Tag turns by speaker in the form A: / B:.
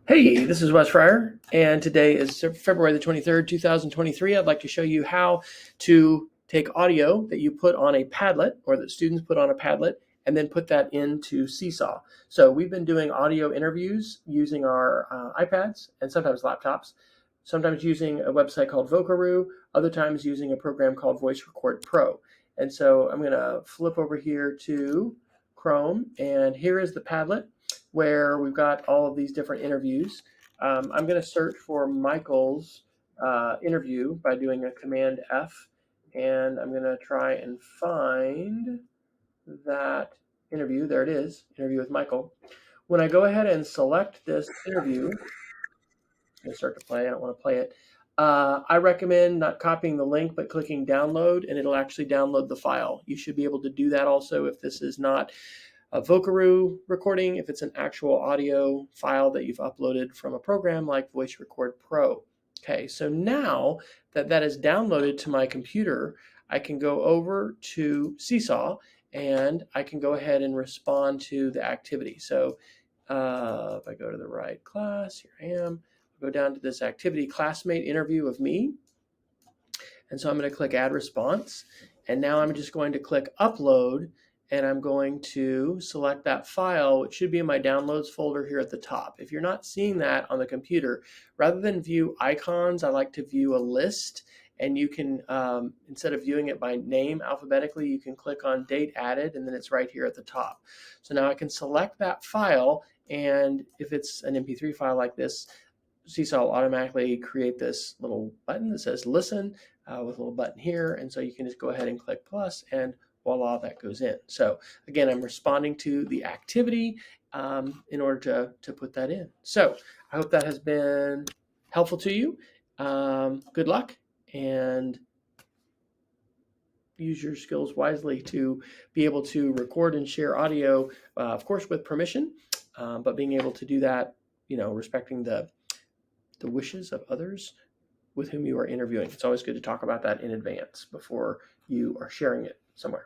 A: Hey, this is Wes Fryer, and today is February the 23rd, 2023. I'd like to show you how to take audio that you put on a Padlet or that students put on a Padlet and then put that into Seesaw. So we've been doing audio interviews using our iPads and sometimes laptops, sometimes using a website called Vocaroo, other times using a program called Voice Record Pro. And so I'm going to flip over here to Chrome, and here is the Padlet where we've got all of these different interviews. I'm going to search for Michael's interview by doing a Command F, and I'm going to try and find that interview. There it is, interview with Michael. When I go ahead and select this interview, it's going to start to play. I don't want to play it. I recommend not copying the link, but clicking download, and it'll actually download the file. You should be able to do that also if this is not a Vocaroo recording, if it's an actual audio file that you've uploaded from a program like Voice Record Pro. Okay, so now that that is downloaded to my computer, I can go over to Seesaw and I can go ahead and respond to the activity. So if I go to the right class, here I am, I'll go down to this activity, classmate interview of me. And so I'm going to click add response. And now I'm just going to click upload, and I'm going to select that file, which should be in my downloads folder here at the top. If you're not seeing that on the computer, rather than view icons, I like to view a list. And you can, instead of viewing it by name alphabetically, you can click on date added, and then it's right here at the top. So now I can select that file, and if it's an MP3 file like this, Seesaw will automatically create this little button that says listen with a little button here. And so you can just go ahead and click plus, and voila, that goes in. So again, I'm responding to the activity in order to put that in. So I hope that has been helpful to you. Good luck, and use your skills wisely to be able to record and share audio, of course, with permission, but being able to do that, respecting the wishes of others with whom you are interviewing. It's always good to talk about that in advance before you are sharing it somewhere.